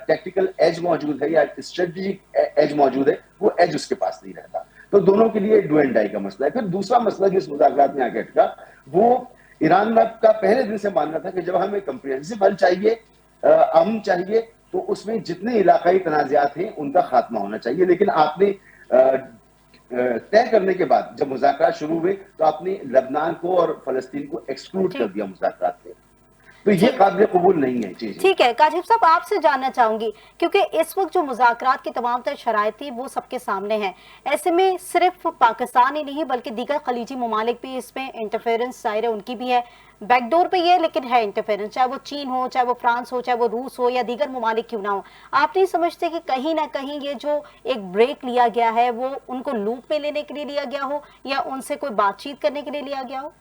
[SPEAKER 4] टेक्टिकल एज मौजूद है या स्ट्रेटेजिक एज मौजूद है, वो एज उसके पास नहीं रहता। तो दोनों के लिए डू एंड डाई का मसला है। फिर दूसरा मसला जो इस मुज़ाकरात में आगे अटका, वो ईरान का पहले दिन से मानना था कि जब हमें कंप्रिहेंसिव हल चाहिए, अमन चाहिए, तो उसमें जितने इलाकाई तनाज़ात हैं उनका खात्मा होना चाहिए। लेकिन आपने तय करने के बाद जब मुज़ाकरात शुरू हुए तो आपने लबनान को और फलस्तीन को एक्सक्लूड कर दिया मुज़ाकरात से। तो ये काबिल कबूल नहीं है। जी
[SPEAKER 1] ठीक है काशिफ साहब, आपसे जानना चाहूंगी क्योंकि इस वक्त जो मुज़ाकरात की तमाम तर शराइत थी वो सबके सामने हैं। ऐसे में सिर्फ पाकिस्तान ही नहीं बल्कि दीगर खलीजी ममालिक भी इसमें इंटरफेरेंस जाहिर है उनकी भी है, बैकडोर पे ये लेकिन है इंटरफेरेंस, चाहे वो चीन हो, चाहे वो फ्रांस हो, चाहे वो रूस हो या दीगर ममालिक क्यों ना हो। आप नहीं समझते कि कहीं ना कहीं ये जो एक ब्रेक लिया गया है वो उनको लूप में लेने के लिए लिया गया हो या उनसे कोई बातचीत करने के लिए लिया गया हो?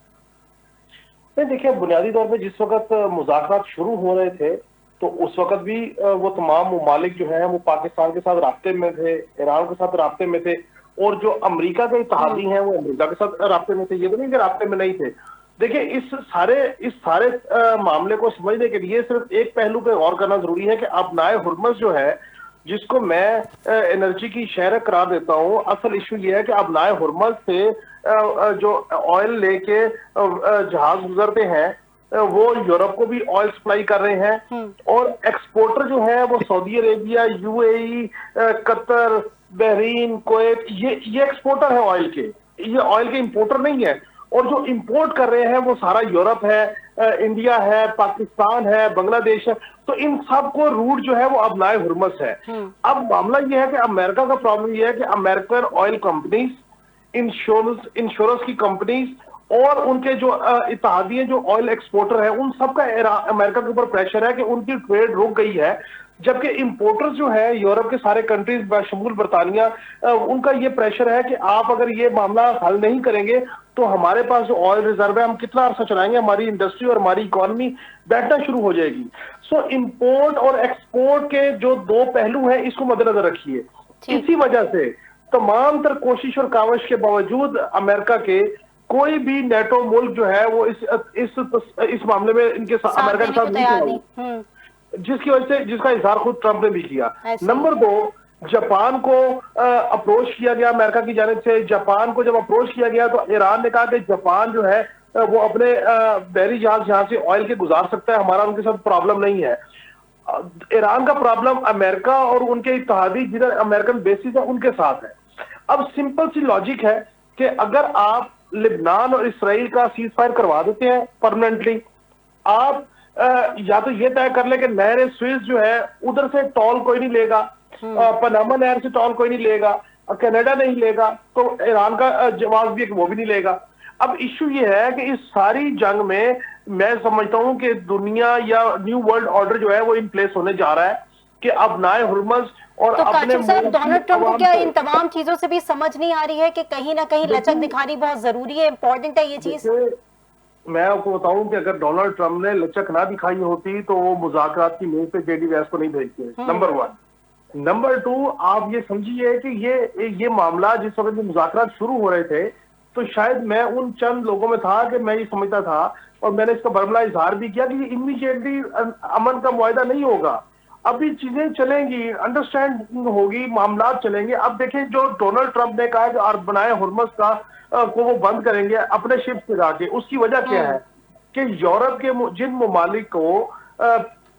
[SPEAKER 2] नहीं, देखिए, बुनियादी तौर पे जिस वक्त मुज़ाकरात शुरू हो रहे थे तो उस वक्त भी वो तमाम ममालिक जो हैं वो पाकिस्तान के साथ राब्ते में थे, ईरान के साथ राब्ते में थे, और जो अमेरिका के इत्तेहादी हैं वो अमेरिका के साथ राब्ते में थे। ये तो नहीं कि राब्ते में नहीं थे। देखिए, इस सारे मामले को समझने के लिए सिर्फ एक पहलू पे गौर करना जरूरी है कि आबनाए हुर्मुज़ जो है, जिसको मैं एनर्जी की शहर करार देता हूँ, असल इशू ये है कि आबनाए हुर्मुज़ से जो ऑयल लेके जहाज गुजरते हैं वो यूरोप को भी ऑयल सप्लाई कर रहे हैं, और एक्सपोर्टर जो है वो Saudi Arabia, UAE, Qatar, Bahrain, Kuwait, ये एक्सपोर्टर है ऑयल के, ये ऑयल के इंपोर्टर नहीं है। और जो इंपोर्ट कर रहे हैं वो सारा यूरोप है, इंडिया है, पाकिस्तान है, बांग्लादेश है। तो इन सब को रूट जो है वो आबनाए हुर्मुज़ है। अब मामला ये है कि अमेरिका का प्रॉब्लम ये है कि अमेरिकन ऑयल कंपनीज, इंश्योरेंस की कंपनीज और उनके जो इत्तेहादी जो ऑयल एक्सपोर्टर है, उन सबका अमेरिका के ऊपर प्रेशर है कि उनकी ट्रेड रुक गई है, जबकि इंपोर्टर्स जो है यूरोप के सारे कंट्रीज बशमूल बरतानिया, उनका ये प्रेशर है कि आप अगर ये मामला हल नहीं करेंगे तो हमारे पास जो ऑयल रिजर्व है हम कितना अरसा चलाएंगे, हमारी इंडस्ट्री और हमारी इकोनॉमी बैठना शुरू हो जाएगी। सो इंपोर्ट और एक्सपोर्ट के जो दो पहलू हैं इसको मद्देनजर रखिए। इसी वजह से तमाम तर कोशिश और काविश के बावजूद अमेरिका के कोई भी नेटो मुल्क जो है वो इस मामले में इनके अमेरिका के साथ नहीं खड़ा, जिसकी वजह से जिसका इजहार खुद ट्रंप ने भी किया। नंबर 2, जापान को अप्रोच किया गया अमेरिका की जानिब से। जापान को जब अप्रोच किया गया तो ईरान ने कहा कि जापान जो है वो अपने बहरी जहाज यहाँ से ऑयल के गुजार सकता है, हमारा उनके साथ प्रॉब्लम नहीं है। ईरान का प्रॉब्लम अमेरिका और उनके इत्तेहादी जिधर अमेरिकन बेसिस है उनके साथ है। अब सिंपल सी लॉजिक है कि अगर आप लेबनान और इसराइल का सीज फायर करवा देते हैं परमानेंटली, आप या तो ये तय कर ले कि नहर स्विस जो है उधर से टॉल कोई नहीं लेगा, पनामा नहर से टॉल कोई नहीं लेगा, कनाडा नहीं लेगा, तो ईरान का जवाब भी है कि वो भी नहीं लेगा। अब इश्यू ये है कि इस सारी जंग में मैं समझता हूं कि दुनिया या न्यू वर्ल्ड ऑर्डर जो है वो इन प्लेस होने जा रहा है कि आबनाए हुर्मुज़ और
[SPEAKER 1] तो
[SPEAKER 2] अपने
[SPEAKER 1] डोनाल्ड ट्रंप को क्या इन तमाम चीजों से भी समझ नहीं आ रही है कि कहीं ना कहीं लचक दिखानी बहुत जरूरी है, इंपॉर्टेंट है ये चीज?
[SPEAKER 2] मैं आपको बताऊं कि अगर डोनाल्ड ट्रंप ने लचक ना दिखाई होती तो वो मुज़ाकरात की मेज पे जेडी वैंस को नहीं भेजते, नंबर 1। नंबर 2, आप ये समझिए कि ये मामला जिस वक्त मुज़ाकरात शुरू हो रहे थे तो शायद मैं उन चंद लोगों में था कि मैं ये समझता था और मैंने इसका बरमला इजहार भी किया कि इमीडिएटली अमन का मुआहिदा नहीं होगा। अभी चीजें चलेंगी, अंडरस्टैंडिंग होगी, मामला चलेंगे। अब देखिए जो डोनाल्ड ट्रंप ने कहा कि और बनाए हुर्मुज का को वो बंद करेंगे अपने शिप से जाके, उसकी वजह क्या है कि यूरोप के जिन ममालिक को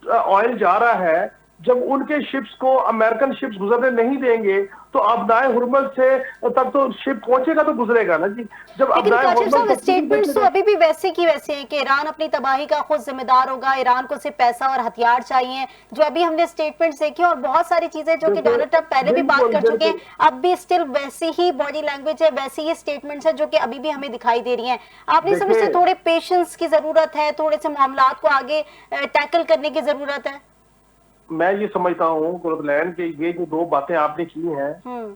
[SPEAKER 2] ऑयल जा रहा है, जब उनके शिप्स को अमेरिकन शिप्स गुजरने नहीं देंगे तो अपनाए हुर्मुज से तब तो शिप पहुंचेगा तो गुजरेगा ना जी। जब
[SPEAKER 1] लेकिन
[SPEAKER 2] अपनाए
[SPEAKER 1] काशिफ साहब
[SPEAKER 2] हुर्मुज
[SPEAKER 1] स्टेटमेंट्स तो अभी भी वैसे की वैसे हैं कि ईरान अपनी तबाही का खुद जिम्मेदार होगा, ईरान को सिर्फ पैसा और हथियार चाहिए, जो अभी हमने स्टेटमेंट्स देखे और बहुत सारी चीजें जो कि डोनाल्ड ट्रंप पहले भी बात कर चुके हैं, अब भी स्टिल वैसी ही बॉडी लैंग्वेज है, वैसी ही स्टेटमेंट्स है जो कि अभी भी हमें दिखाई दे रही हैं। आप नहीं समझते थोड़े पेशेंस की जरूरत है, थोड़े से मामलात को आगे टैकल करने की जरूरत है?
[SPEAKER 2] मैं ये समझता हूँ कुरैन कि ये जो दो बातें आपने की हैं,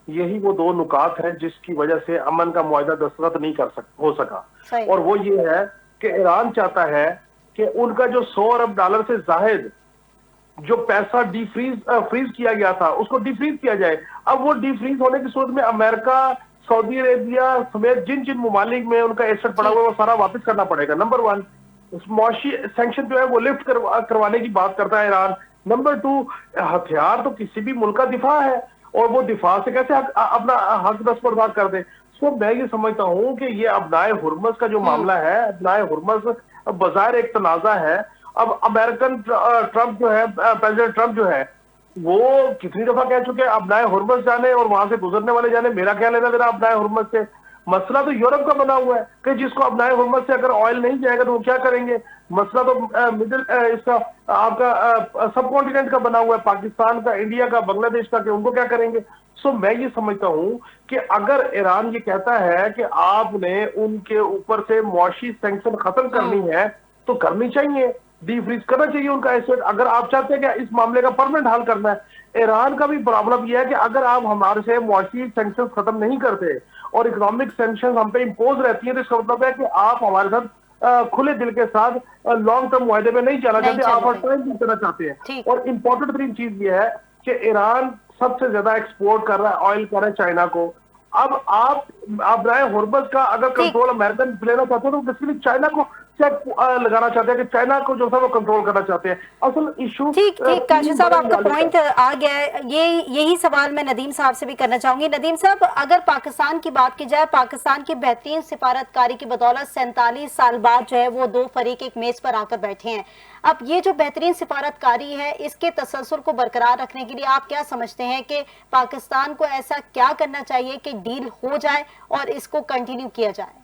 [SPEAKER 2] यही वो दो नुकात हैं जिसकी वजह से अमन का मुआहदा दस्तखत नहीं हो सका। और वो ये है कि ईरान चाहता है कि उनका जो $100 अरब से जाहिद जो पैसा फ्रीज किया गया था उसको डीफ्रीज किया जाए। अब वो डीफ्रीज होने की सूरत में अमेरिका, सऊदी अरेबिया समेत जिन जिन ममालिक में उनका एसेट पड़ा हुआ है वो सारा वापस करना पड़ेगा। नंबर 1, मुआशी सैंक्शन जो है वो लिफ्ट करवाने की बात करता है ईरान। नंबर 2, हथियार तो किसी भी मुल्क का दिफा है और वो दिफा से कैसे अपना हक दस्तबरदार कर दे। सो मैं ये समझता हूँ कि ये अपनाए हुर्मुज का जो मामला है, अपनाए हुर्मुज बज़ाहिर एक तनाजा है। अब अमेरिकन ट्रंप जो है, प्रेसिडेंट ट्रंप जो है, वो कितनी दफा कह चुके हैं अपनाए हुर्मुज जाने और वहां से गुजरने वाले जाने, मेरा क्या लेना देना अपनाए हुर्मुज से। मसला तो यूरोप का बना हुआ है कि जिसको अपनाए हुर्मुज से अगर ऑयल नहीं जाएगा तो वो क्या करेंगे। मसला तो मिडिल इसका आपका सब कॉन्टिनेंट का बना हुआ है, पाकिस्तान का, इंडिया का, बांग्लादेश का, कि उनको क्या करेंगे। सो मैं ये समझता हूं कि अगर ईरान ये कहता है कि आपने उनके ऊपर से मुआशी सैंक्शन खत्म करनी है तो करनी चाहिए, डीफ्रीज करना चाहिए उनका एसेट। अगर आप चाहते हैं कि इस मामले का परमानेंट हल करना है। ईरान का भी प्रॉब्लम यह है कि अगर आप हमारे से मुआशी सैंक्शन खत्म नहीं करते और इकोनॉमिक सैंक्शन हम पे इम्पोज रहती है तो इसका मतलब है कि आप हमारे साथ खुले दिल के साथ लॉन्ग टर्म मुआहदे में नहीं जाना चाहते, आप टाइम भी करना चाहते हैं। और इंपॉर्टेंट तरीन चीज ये है कि ईरान सबसे ज्यादा एक्सपोर्ट कर रहा है ऑयल कर रहा है चाइना को। अब आप अपनाए हुर्मुज का अगर कंट्रोल अमेरिकन लेना चाहते हो तो बेसिकली चाइना को चेक लगाना चाहते हैं कि चाइना को जो है वो कंट्रोल करना चाहते हैं। असल इशू
[SPEAKER 1] ठीक काशिफ साहब आपका पॉइंट आ गया है। यही सवाल मैं नदीम साहब से भी करना चाहूंगी। नदीम साहब, अगर पाकिस्तान की बात की जाए, पाकिस्तान की बेहतरीन सिफारतकारी की बदौलत 47 साल बाद जो है वो दो फरीक एक मेज पर आकर बैठे हैं। अब ये जो बेहतरीन सिफारतकारी है, इसके तसलसल को बरकरार रखने के लिए आप क्या समझते हैं कि पाकिस्तान को ऐसा क्या करना चाहिए कि डील हो जाए और इसको कंटिन्यू किया जाए?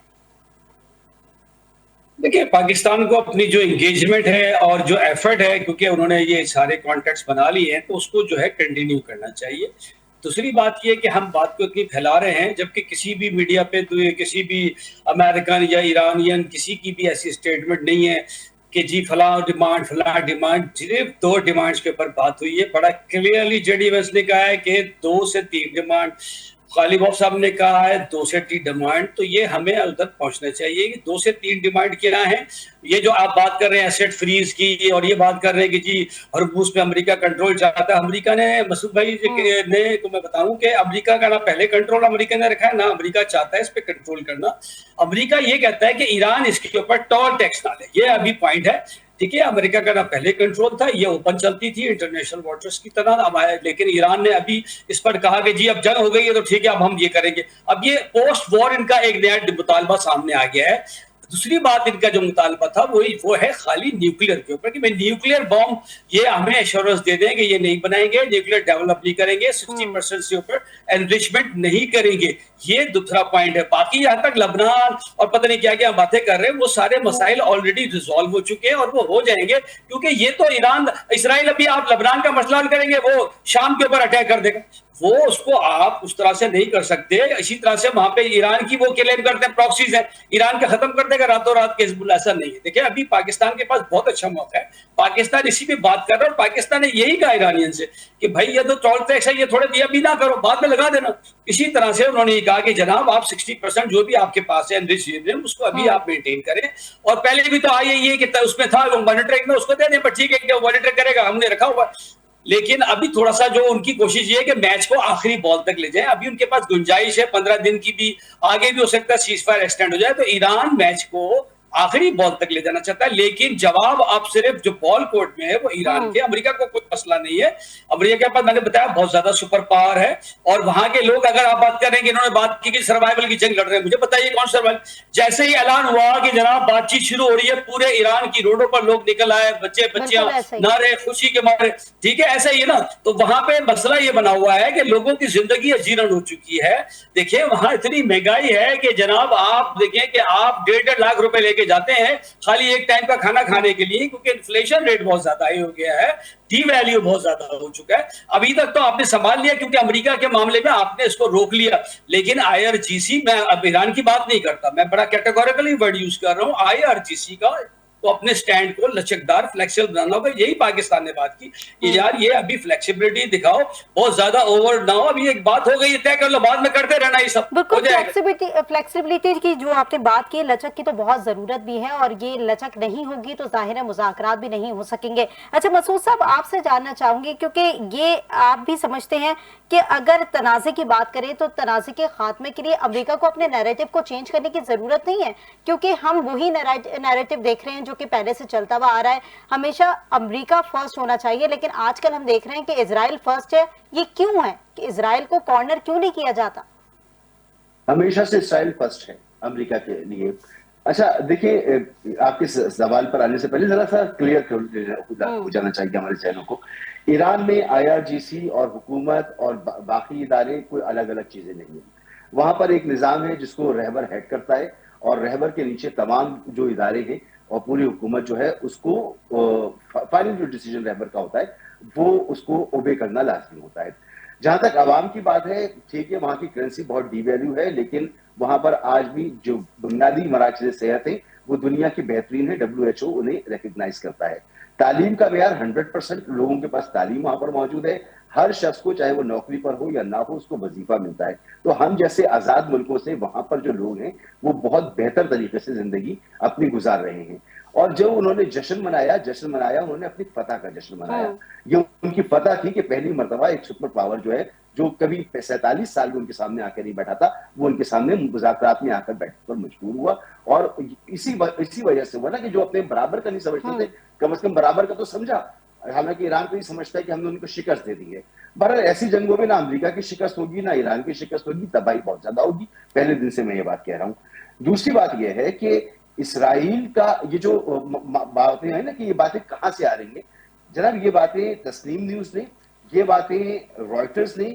[SPEAKER 3] देखिए, पाकिस्तान को अपनी जो एंगेजमेंट है और जो एफर्ट है, क्योंकि उन्होंने ये सारे कॉन्टेक्ट्स बना लिए हैं, तो उसको जो है कंटिन्यू करना चाहिए। दूसरी बात ये कि हम बात को इतनी फैला रहे हैं जबकि किसी भी मीडिया पे किसी भी अमेरिकन या ईरानियन किसी की भी ऐसी स्टेटमेंट नहीं है कि जी फला डिमांड। सिर्फ 2 डिमांड्स के ऊपर बात हुई है। बड़ा क्लियरली जेडी वैंस ने कहा है कि 2 से 3 डिमांड, गालिब साहब ने कहा है 2 से 3 डिमांड। तो ये हमें उधर पहुंचना चाहिए कि 2 से 3 डिमांड क्या है। ये जो आप बात कर रहे हैं एसेट फ्रीज की और ये बात कर रहे हैं कि जी हॉर्मुज़ पे अमेरिका कंट्रोल चाहता है। अमेरिका ने, मसूद भाई ने को मैं बताऊं कि अमेरिका का ना पहले कंट्रोल अमेरिका ने रखा है ना अमेरिका चाहता है इस पे कंट्रोल करना। अमेरिका ये कहता है कि ईरान इसके ऊपर टोल टैक्स ना ले, ये अभी पॉइंट है। ठीक है, अमेरिका का ना पहले कंट्रोल था, ये ओपन चलती थी इंटरनेशनल वाटर्स की तरह, लेकिन ईरान ने अभी इस पर कहा कि जी अब जंग हो गई है तो ठीक है अब हम ये करेंगे। अब ये पोस्ट वॉर इनका एक नया मुतालबा सामने आ गया है। दूसरी बात इनका जो मुतालबा था वो है खाली न्यूक्लियर के ऊपर कि भाई न्यूक्लियर बॉम्ब ये हमें एश्योरेंस दे दें कि ये नहीं बनाएंगे, न्यूक्लियर डेवलप नहीं करेंगे, 60% से ऊपर एनरिचमेंट नहीं करेंगे। ये दूसरा पॉइंट है। बाकी यहाँ तक लबनान और पता नहीं क्या क्या बातें कर रहे हैं, वो सारे मसाइल ऑलरेडी रिजॉल्व हो चुके हैं और वो हो जाएंगे, क्योंकि ये तो ईरान इसराइल, अभी आप लबनान का मसला हल करेंगे वो शाम के ऊपर अटैक कर देगा, वो उसको आप उस तरह से नहीं कर सकते। इसी तरह से वहां पे ईरान की वो क्लेम करते हैं प्रॉक्सीज है, ईरान का खत्म कर देगा रातों रात के हिजबुल्लाह, ऐसा नहीं है। देखिए अभी पाकिस्तान के पास बहुत अच्छा मौका है, पाकिस्तान इसी पे बात कर रहा है और पाकिस्तान ने यही कहा ईरानियन से कि भाई ये तो टोल टैक्स है, ये थोड़े दिया भी ना करो, बाद में लगा देना। इसी तरह से उन्होंने कहा कि जनाब आप 60% जो भी आपके पास है एनरिच यूरेनियम उसको अभी आप मेंटेन करें। और पहले भी तो IAEA कि उसमें था मॉनिटरिंग में, उसको दे दें, ठीक है मॉनिटर करेगा, हमने रखा हुआ। लेकिन अभी थोड़ा सा जो उनकी कोशिश ये है कि मैच को आखिरी बॉल तक ले जाए। अभी उनके पास गुंजाइश है 15 दिन की भी, आगे भी हो सकता है सीज फायर एक्सटेंड हो जाए, तो ईरान मैच को आखिरी बॉल तक ले जाना चाहता है, लेकिन जवाब अब सिर्फ जो बॉल कोर्ट में है वो ईरान के। अमेरिका को कोई मसला नहीं है, अमेरिका के पास मैंने बताया बहुत ज्यादा सुपर पावर है, और वहां के लोग, अगर आप बात करें कि इन्होंने बात की कि सर्वाइवल की जंग लड़ रहे हैं, मुझे बताइए कौन सर्वाइवल। जैसे ही ऐलान हुआ कि जनाब बातचीत शुरू हो रही है, पूरे ईरान की रोडों पर लोग निकल आए, बच्चे बच्चियां नारे खुशी के मारे, ठीक है, ऐसा ही है ना। तो वहां पे मसला ये बना हुआ है कि लोगों की जिंदगी अजीर्ण हो चुकी है। देखिए वहां इतनी महंगाई है कि जनाब आप देखें कि आप 1.5 लाख रुपए लेके जाते हैं खाली एक टाइम का खाना खाने के लिए, क्योंकि इन्फ्लेशन रेट बहुत ज्यादा हाई हो गया है, डी वैल्यू बहुत ज्यादा हो चुका है। अभी तक तो आपने संभाल लिया क्योंकि अमेरिका के मामले में आपने इसको रोक लिया, लेकिन आईआरजीसी, मैं अब ईरान की बात नहीं करता, मैं बड़ा कैटेगोरिकली वर्ड यूज कर रहा हूं, आईआरजीसी का तो अपने स्टैंड को लचकदार फ्लेक्सिबल बनाना होगा। यही पाकिस्तान ने बात की कि यार ये अभी फ्लेक्सिबिलिटी दिखाओ, बहुत ज्यादा ओवर ना हो, अभी एक बात हो गई तय कर लो, बाद में करते रहना, ये सब हो जाएगा।
[SPEAKER 1] फ्लेक्सिबिलिटी की जो आपने बात की, लचक की तो बहुत जरूरत भी है, और ये लचक नहीं होगी तो जाहिर है मुज़ाकरात भी नहीं हो सकेंगे। अच्छा मसूद साहब, आपसे जानना चाहूंगी, क्योंकि ये आप भी समझते हैं कि अगर तनाज़े की बात करें तो तनाज़े के खात्मे के लिए अमेरिका को अपने नैरेटिव को चेंज करने की जरूरत नहीं है, क्योंकि हम वही नैरेटिव देख रहे हैं जो कि पहले से चलता हुआ आ रहा है। हमेशा अमेरिका फर्स्ट होना चाहिए, लेकिन आजकल हम देख रहे हैं कि इजराइल फर्स्ट है। ये क्यों है कि इजराइल को कॉर्नर क्यों नहीं किया जाता?
[SPEAKER 4] हमेशा से इजराइल फर्स्ट है अमेरिका के लिए। अच्छा देखिए, आपके सवाल पर आने से पहले जरा सा क्लियर हो जाना चाहिए हमारे चैनल को। ईरान में आईआरजीसी और हुकूमत और बाकी इदारे कोई अलग अलग चीजें नहीं है। वहां पर एक निजाम है जिसको रहबर हेड करता है, और रहबर के नीचे तमाम जो इदारे हैं और पूरी हुकूमत जो है उसको फाइनल जो डिसीजन रहबर का होता है वो उसको ओबे करना लाजमी होता है। जहां तक आवाम की बात है, ठीक है, वहां की करेंसी बहुत डी वैल्यू है, लेकिन वहां पर आज भी जो बुनियादी मराकज़ सेहत है वो दुनिया की बेहतरीन है, WHO उन्हें रिकग्नाइज करता है। तालीम का मेयार 100% लोगों के पास तालीम वहां पर मौजूद है। हर शख्स को, चाहे वो नौकरी पर हो या ना हो, उसको वजीफा मिलता है। तो हम जैसे आजाद मुल्कों से वहां पर जो लोग हैं वो बहुत बेहतर तरीके से जिंदगी अपनी गुजार रहे हैं। और जो उन्होंने जश्न मनाया, उन्होंने अपनी फतह का जश्न मनाया। ये उनकी फतह थी कि पहली मर्तबा एक सुपर पावर जो है, जो कभी 47 साल में उनके सामने आकर नहीं बैठा था, वो उनके सामने मुज़ाकरात में आकर बैठने पर मजबूर हुआ। और इसी वजह से हुआ ना कि जो अपने बराबर का नहीं समझते थे, कम से कम बराबर का तो समझा। हालांकि ईरान को ये समझता है कि हमने उनको शिकस्त दे दी है। बहरहाल ऐसी जंगों में ना अमेरिका की शिकस्त होगी ना ईरान की शिकस्त होगी, तबाही बहुत ज्यादा होगी। पहले दिन से मैं ये बात कह रहा हूँ। दूसरी बात यह है कि इसराइल का ये जो बातें हैं ना कि ये बातें कहां से आ रही हैं, जनाब ये बातें तस्नीम न्यूज ने, ये बातें रॉयटर्स ने,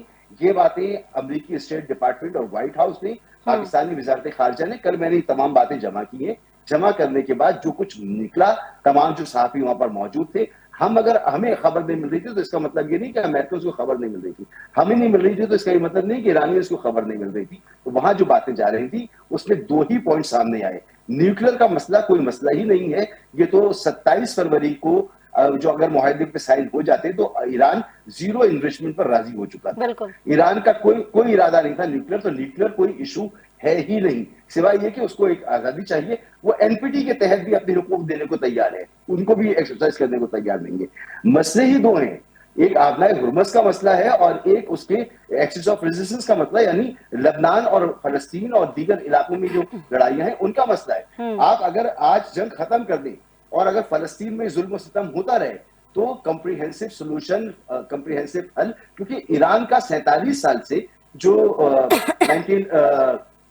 [SPEAKER 4] ये बातें अमेरिकी स्टेट डिपार्टमेंट और व्हाइट हाउस ने, पाकिस्तानी वजारत खारजा ने, कल मैंने तमाम बातें जमा की हैं। जमा करने के बाद जो कुछ निकला, तमाम जो सहाफी वहां पर मौजूद थे, हमें खबर नहीं मिल रही थी तो इसका मतलब ये नहीं कि अमेरिका को खबर नहीं मिल रही थी। हमें नहीं मिल रही थी तो इसका ये मतलब नहीं कि ईरानियों को खबर नहीं मिल रही थी। तो वहां जो बातें जा रही थी उसमें दो ही पॉइंट सामने आए। न्यूक्लियर का मसला कोई मसला ही नहीं है। ये तो 27 फरवरी को जो अगर मुआहदे पे साइन हो जाते तो ईरान जीरो इन्वेस्टमेंट पर राजी हो चुका था। ईरान का कोई इरादा नहीं था न्यूक्लियर, तो न्यूक्लियर कोई इशू है ही नहीं, सिवाय ये कि उसको एक आजादी चाहिए। वो एनपीटी के तहत भी अपने हुकूक देने को तैयार है, उनको भी एक्सरसाइज करने को तैयार नहीं है। मसले ही दो हैं, एक आबनाए हुर्मस का मसला है और एक उसके एक्सिस ऑफ रेजिस्टेंस का मसला, यानी लबनान और फलस्तीन और दीगर इलाकों में जो लड़ाइयां हैं उनका मसला है। आप अगर आज जंग खत्म कर दें और अगर फलस्तीन में जुल्म सितम होता रहे तो कम्प्रीहेंसिव सोल्यूशन, कम्प्रीहेंसिव हल, क्योंकि ईरान का 47 साल से जो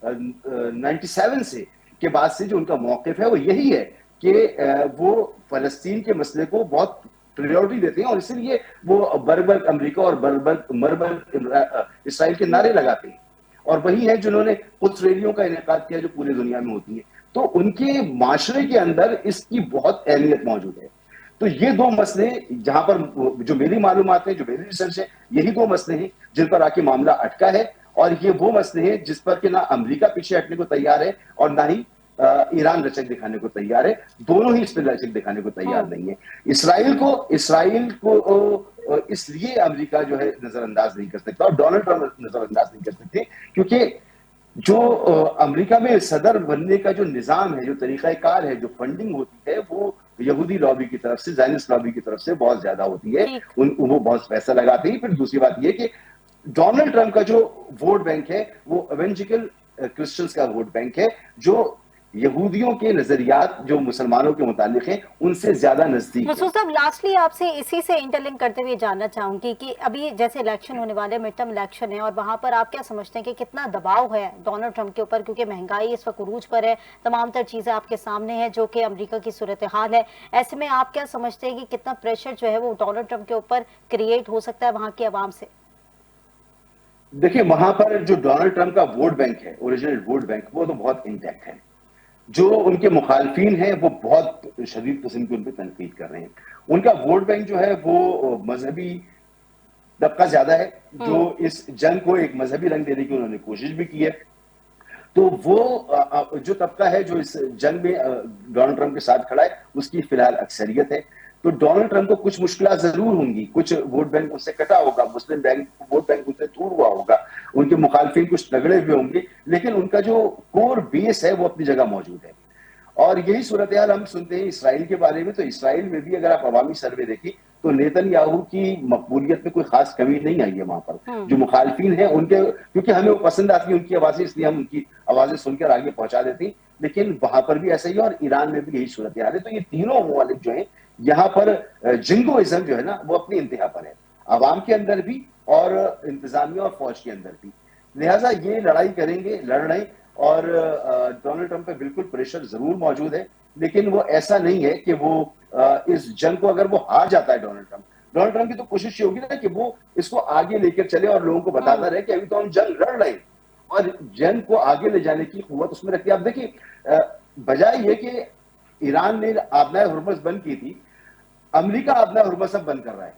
[SPEAKER 4] 1997 से के बाद से जो उनका मौकिफ है वो यही है कि वो फलस्तीन के मसले को बहुत प्रायोरिटी देते हैं, और इसलिए वो बर्बर अमेरिका और मरबर इसराइल के नारे लगाते हैं। और वही है जिन्होंने कुछ रैलियों का इनेकाद किया जो पूरी दुनिया में होती है। तो उनके माशरे के अंदर इसकी बहुत अहमियत मौजूद है। तो ये दो मसले जहां पर जो मेरी मालूमात है, जो मेरी रिसर्च है, यही दो मसले हैं जिन पर आके मामला अटका है। और ये वो मसले हैं जिस पर कि ना अमेरिका पीछे हटने को तैयार है और ना ही ईरान लचक दिखाने को तैयार है। दोनों ही इस पर लचक दिखाने को तैयार नहीं है। इसराइल को इसलिए अमेरिका जो है नजरअंदाज नहीं कर सकता और डोनाल्ड ट्रंप नजरअंदाज नहीं कर सकते, क्योंकि जो अमेरिका में सदर बनने का जो निजाम है, जो तरीकाकार है, जो फंडिंग होती है, वो यहूदी लॉबी की तरफ से, ज़ायनिस्ट लॉबी की तरफ से बहुत ज्यादा होती है। वो बहुत पैसा लगाते हैं। फिर दूसरी बात यह कि डोनाल्ड ट्रंप का जो वोट बैंक है वो एवेंजिकल क्रिश्चियंस का वोट बैंक है, जो यहूदियों के नजरियात जो मुसलमानों के मुतालिक हैं उनसे ज्यादा नजदीक है।
[SPEAKER 1] मसूद साहब, लास्टली आपसे इसी से इंटरलिंक करते हुए जानना चाहूंगी कि अभी जैसे इलेक्शन होने वाले, मिड टर्म इलेक्शन है, और वहां पर आप क्या समझते हैं कि कितना दबाव है डोनाल्ड ट्रंप के ऊपर, क्योंकि महंगाई इस वक्त उरूज पर है, तमाम तर चीजें आपके सामने हैं जो कि अमेरिका की सूरत हाल है। ऐसे में आप क्या समझते हैं कि कितना प्रेशर जो है वो डोनाल्ड ट्रंप के ऊपर क्रिएट हो सकता है वहां की आवाम से?
[SPEAKER 4] देखिए, वहां पर जो डोनाल्ड ट्रंप का वोट बैंक है, ओरिजिनल वोट बैंक, वो तो बहुत इंटैक्ट है। जो उनके मुखालफीन हैं वो बहुत शदीद किस्म की उन पर तनकीद कर रहे हैं। उनका वोट बैंक जो है वो मजहबी तबका ज्यादा है, जो इस जंग को एक मजहबी रंग देने की उन्होंने कोशिश भी की है। तो वो जो तबका है जो इस जंग में डोनाल्ड ट्रंप के साथ खड़ा है, उसकी फिलहाल अक्सरियत है। तो डोनाल्ड ट्रंप को कुछ मुश्किल जरूर होंगी, कुछ वोट बैंक उससे कटा होगा, मुस्लिम बैंक वोट बैंक उनसे दूर हुआ होगा, उनके मुखालफिन कुछ तगड़े हुए होंगे, लेकिन उनका जो कोर बेस है वो अपनी जगह मौजूद है। और यही सूरत हाल हम सुनते हैं इसराइल के बारे में। तो इसराइल में भी अगर आप अवामी सर्वे देखें तो नेतन्याहू की मकबूलियत में कोई खास कमी नहीं आई है वहां पर। जो मुखालफिन है उनके, क्योंकि हमें वो पसंद आती है उनकी आवाजें, इसलिए हम उनकी आवाजें सुनकर आगे पहुंचा देते हैं। लेकिन वहां पर भी ऐसा ही है और ईरान में भी यही सूरत हाल है। तो ये तीनों ममालिक जो है यहाँ पर जिंगोइज्म जो है ना वो अपनी इंतहा पर है, आवाम के अंदर भी और इंतजामिया और फौज के अंदर भी। लिहाजा ये लड़ाई करेंगे, लड़ रहे हैं। और डोनाल्ड ट्रंप पे बिल्कुल प्रेशर जरूर मौजूद है, लेकिन वो ऐसा नहीं है कि वो इस जंग को, अगर वो हार जाता है डोनाल्ड ट्रंप की तो कोशिश ये होगी ना कि वो इसको आगे लेकर चले और लोगों को बताता रहे कि अभी तो हम जंग लड़ रहे हैं, और जंग को आगे ले जाने की कुव्वत उसमें रखती है। आप देखिए, बजाय ये कि ईरान ने आबनाए हुर्मुज़ बंद की थी, अमेरिका आबनाए हुर्मुज़ अब बंद कर रहा है।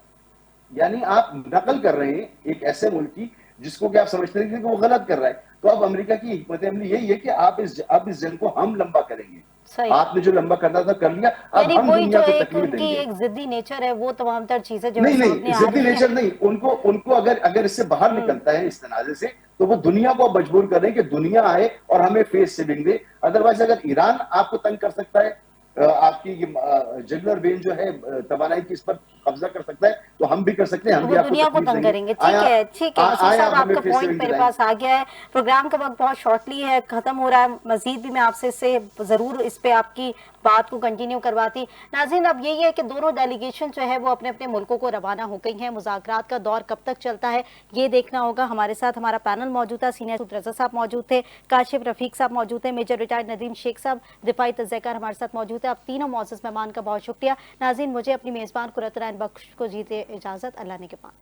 [SPEAKER 4] यानी आप नकल कर रहे हैं एक ऐसे मुल्क की जिसको कि आप समझते थे कि वो गलत कर रहा है। तो अब अमेरिका की हिकमत अमली यही है कि अब इस जंग को हम लंबा करेंगे। आपने जो लंबा करना था कर लिया, अब हम दुनिया को तकलीफ देंगे।
[SPEAKER 1] एक जिद्दी नेचर है, वो तमाम तर चीजें जो
[SPEAKER 4] नहीं नहीं, जिद्दी नेचर नहीं, उनको अगर इससे बाहर निकलता है इस तनाजे से, तो वो दुनिया को मजबूर करें कि दुनिया आए और हमें फेस सेविंग दे। अदरवाइज अगर ईरान आपको तंग कर सकता है, आपकी जुगुलर वेन जो है तवानाई की, इस पर कब्जा कर सकता है, तो हम भी कर सकते हैं, हम भी
[SPEAKER 1] दुनिया को तंग करेंगे। ठीक है, ठीक है मसूद साहब, आपका पॉइंट मेरे पास आ गया है। प्रोग्राम का वक्त बहुत शॉर्टली है, खत्म हो रहा है। मजीद भी मैं आपसे इससे जरूर इस पे आपकी बात को कंटिन्यू करवाती। नाज़रीन, अब यही है कि दोनों डेलीगेशन जो है वो अपने अपने मुल्कों को रवाना हो गई हैं। मुज़ाकरात का दौर कब तक चलता है ये देखना होगा। हमारे साथ हमारा पैनल मौजूद था, सीनियर सूद रजा साहब मौजूद थे, काशिफ रफीक साहब मौजूद थे, मेजर रिटायर्ड नदीम शेख साहब, दिफाई तज़क्कार हमारे साथ मौजूद है। अब तीनों मौजूद मेहमान का बहुत शुक्रिया। नाज़रीन, मुझे अपनी मेज़बान कुरत नैन बख्श को जीते इजाज़त, अल्लाह ने के पास।